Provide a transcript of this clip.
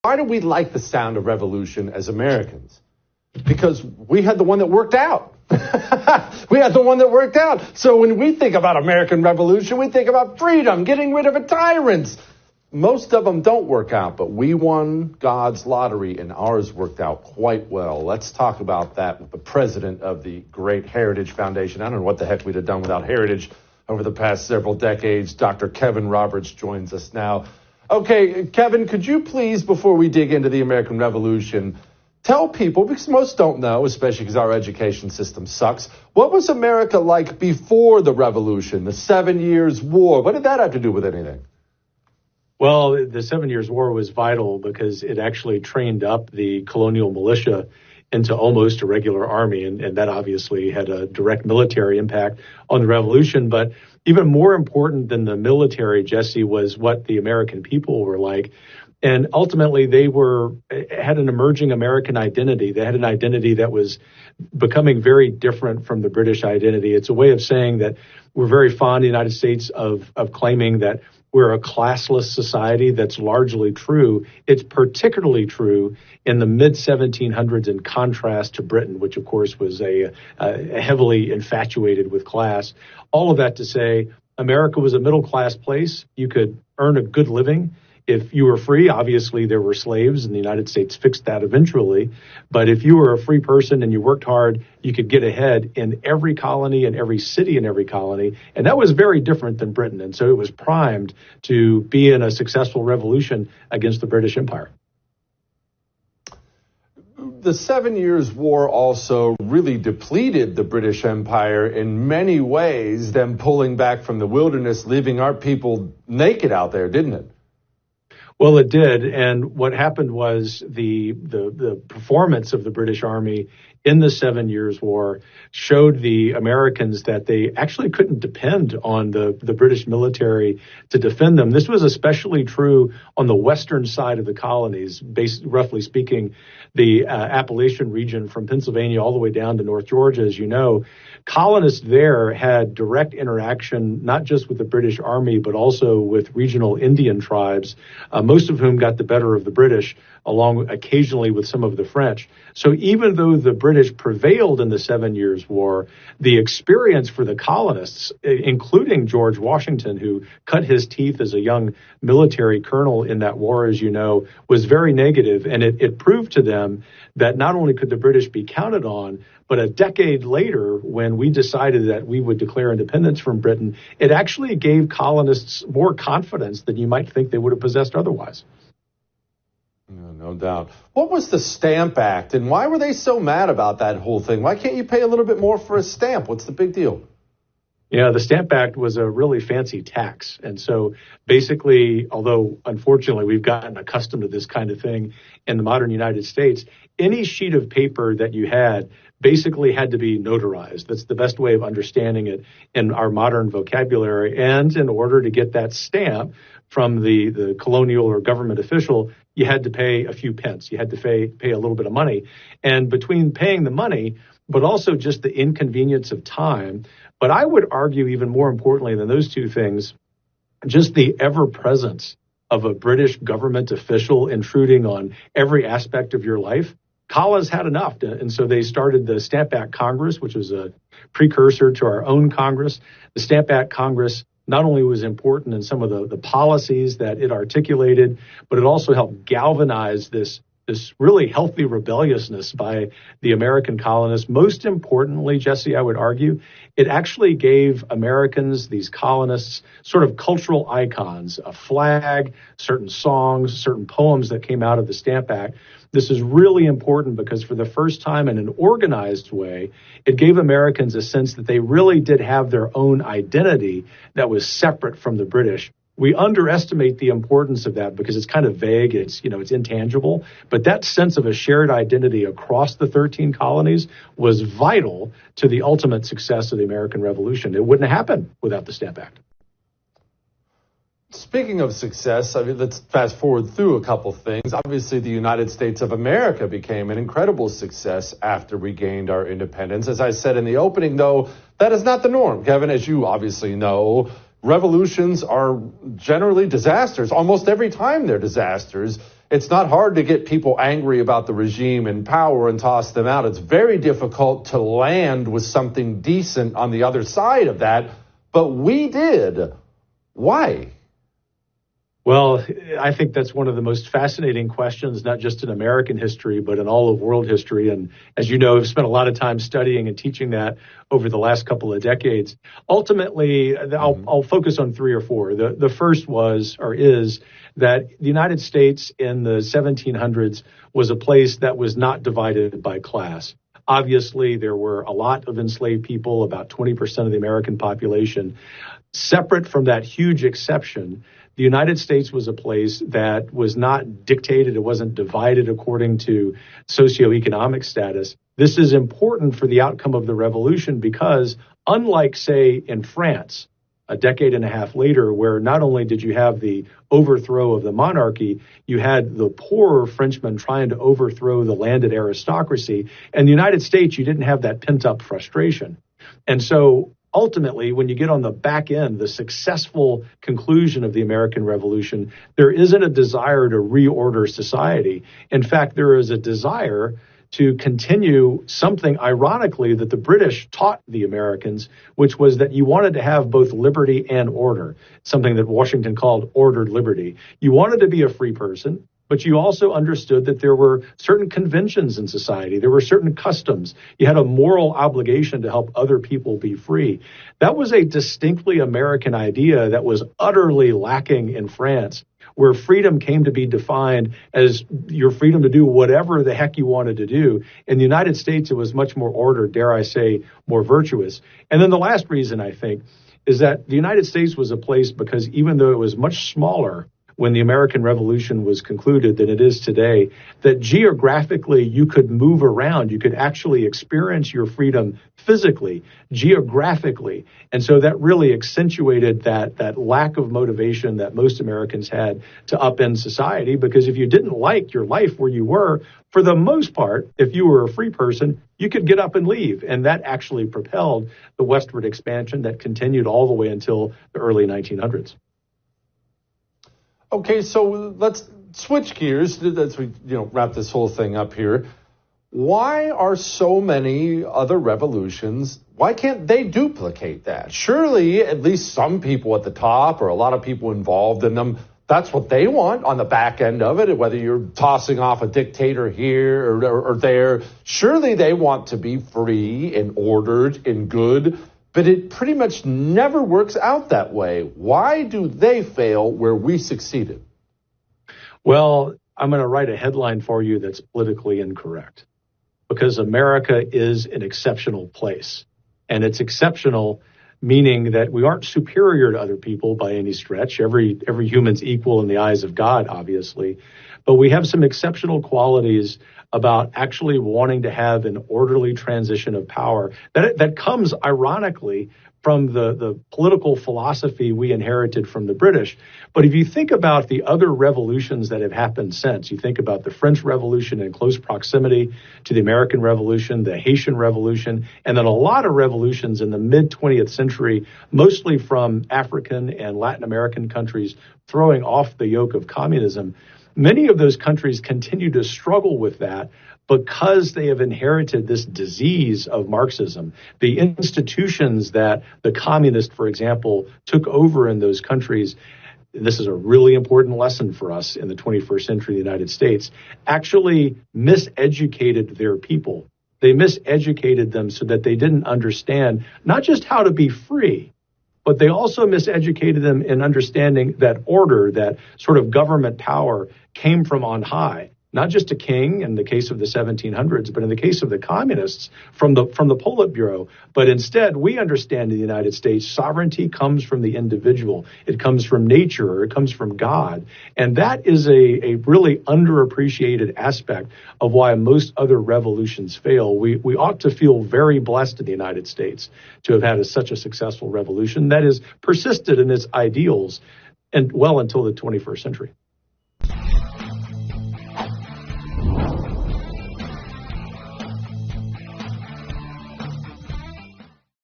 Why do we like the sound of revolution as Americans? Because we had the one that worked out. We had the one that worked out. So when we think about American Revolution, we think about freedom, getting rid of a tyrant. Most of them don't work out, but we won God's lottery, and ours worked out quite well. Let's talk about that with the president of the Great Heritage Foundation. I don't know what the heck we'd have done without Heritage over the past several decades. Dr. Kevin Roberts joins us now. Okay, Kevin, could you please, before we dig into the American Revolution, tell people, because most don't know, especially because our education system sucks, what was America like before the Revolution, the 7 Years' War? What did that have to do with anything? Well, the 7 Years' War was vital because it actually trained up the colonial militia into almost a regular army, and that obviously had a direct military impact on the revolution. But even more important than the military, Jesse, was what the American people were like. And ultimately, they had an emerging American identity. They had an identity that was becoming very different from the British identity. It's a way of saying that we're very fond in the United States of claiming that we're a classless society. That's largely true. It's particularly true in the mid-1700s in contrast to Britain, which, of course, was a heavily infatuated with class. All of that to say, America was a middle-class place. You could earn a good living if you were free. Obviously, there were slaves, and the United States fixed that eventually. But if you were a free person and you worked hard, you could get ahead in every colony and every city in every colony. And that was very different than Britain. And so it was primed to be in a successful revolution against the British Empire. The 7 Years' War also really depleted the British Empire in many ways, them pulling back from the wilderness, leaving our people naked out there, didn't it? Well, it did. And what happened was the performance of the British Army in the 7 Years' War showed the Americans that they actually couldn't depend on the British military to defend them. This was especially true on the western side of the colonies, roughly speaking, the Appalachian region from Pennsylvania all the way down to North Georgia, as you know. Colonists there had direct interaction, not just with the British Army, but also with regional Indian tribes, most of whom got the better of the British, along occasionally with some of the French. So even though the British prevailed in the 7 Years' War, the experience for the colonists, including George Washington, who cut his teeth as a young military colonel in that war, as you know, was very negative. And it proved to them that not only could the British be counted on, but a decade later, when we decided that we would declare independence from Britain, it actually gave colonists more confidence than you might think they would have possessed otherwise. No doubt. What was the Stamp Act, and why were they so mad about that whole thing? Why can't you pay a little bit more for a stamp? What's the big deal? Yeah, the Stamp Act was a really fancy tax. And so basically, although unfortunately we've gotten accustomed to this kind of thing in the modern United States, any sheet of paper that you had basically had to be notarized. That's the best way of understanding it in our modern vocabulary. And in order to get that stamp from the colonial or government official, you had to pay a few pence. You had to pay a little bit of money. And between paying the money, but also just the inconvenience of time, but I would argue even more importantly than those two things, just the ever-presence of a British government official intruding on every aspect of your life. Colonists had enough, and so they started the Stamp Act Congress, which was a precursor to our own Congress. The Stamp Act Congress not only was important in some of the policies that it articulated, but it also helped galvanize this really healthy rebelliousness by the American colonists. Most importantly, Jesse, I would argue, it actually gave Americans, these colonists, sort of cultural icons, a flag, certain songs, certain poems that came out of the Stamp Act. This is really important because for the first time in an organized way, it gave Americans a sense that they really did have their own identity that was separate from the British. We underestimate the importance of that because it's kind of vague, it's intangible, but that sense of a shared identity across the 13 colonies was vital to the ultimate success of the American Revolution. It wouldn't have happened without the Stamp Act. Speaking of success, let's fast forward through a couple things. Obviously, the United States of America became an incredible success after we gained our independence. As I said in the opening, though, that is not the norm. Kevin, as you obviously know, revolutions are generally disasters. Almost every time they're disasters. It's not hard to get people angry about the regime in power and toss them out. It's very difficult to land with something decent on the other side of that. But we did. Why? Well, I think that's one of the most fascinating questions, not just in American history, but in all of world history. And as you know, I've spent a lot of time studying and teaching that over the last couple of decades. Ultimately, I'll focus on three or four. The first is that the United States in the 1700s was a place that was not divided by class. Obviously, there were a lot of enslaved people, about 20% of the American population. Separate from that huge exception, the United States was a place that was not dictated, it wasn't divided according to socioeconomic status. This is important for the outcome of the revolution because, unlike, say, in France, a decade and a half later, where not only did you have the overthrow of the monarchy, you had the poorer Frenchmen trying to overthrow the landed aristocracy. In the United States, you didn't have that pent-up frustration. And so ultimately, when you get on the back end, the successful conclusion of the American Revolution, there isn't a desire to reorder society. In fact, there is a desire to continue something, ironically, that the British taught the Americans, which was that you wanted to have both liberty and order, something that Washington called ordered liberty. You wanted to be a free person, but you also understood that there were certain conventions in society. There were certain customs. You had a moral obligation to help other people be free. That was a distinctly American idea that was utterly lacking in France, where freedom came to be defined as your freedom to do whatever the heck you wanted to do. In the United States, it was much more ordered, dare I say, more virtuous. And then the last reason, I think, is that the United States was a place because even though it was much smaller when the American Revolution was concluded than it is today, that geographically you could move around. You could actually experience your freedom physically, geographically. And so that really accentuated that lack of motivation that most Americans had to upend society, because if you didn't like your life where you were, for the most part, if you were a free person, you could get up and leave. And that actually propelled the westward expansion that continued all the way until the early 1900s. Okay, so let's switch gears as we wrap this whole thing up here. Why are so many other revolutions, why can't they duplicate that? Surely at least some people at the top or a lot of people involved in them, that's what they want on the back end of it, whether you're tossing off a dictator here or there. Surely they want to be free and ordered and good. But it pretty much never works out that way. Why do they fail where we succeeded? Well, I'm going to write a headline for you that's politically incorrect, because America is an exceptional place. And it's exceptional, meaning that we aren't superior to other people by any stretch. Every human's equal in the eyes of God, obviously. But we have some exceptional qualities about actually wanting to have an orderly transition of power that comes, ironically, from the political philosophy we inherited from the British. But if you think about the other revolutions that have happened since, you think about the French Revolution in close proximity to the American Revolution, the Haitian Revolution, and then a lot of revolutions in the mid-20th century, mostly from African and Latin American countries throwing off the yoke of communism. Many of those countries continue to struggle with that because they have inherited this disease of Marxism. The institutions that the communists, for example, took over in those countries, this is a really important lesson for us in the 21st century in the United States, actually miseducated their people. They miseducated them so that they didn't understand not just how to be free, but they also miseducated them in understanding that order, that sort of government power came from on high, not just a king in the case of the 1700s, but in the case of the communists from the Politburo. But instead, we understand in the United States, sovereignty comes from the individual. It comes from nature, or it comes from God. And that is a really underappreciated aspect of why most other revolutions fail. We ought to feel very blessed in the United States to have had such a successful revolution that has persisted in its ideals and well until the 21st century.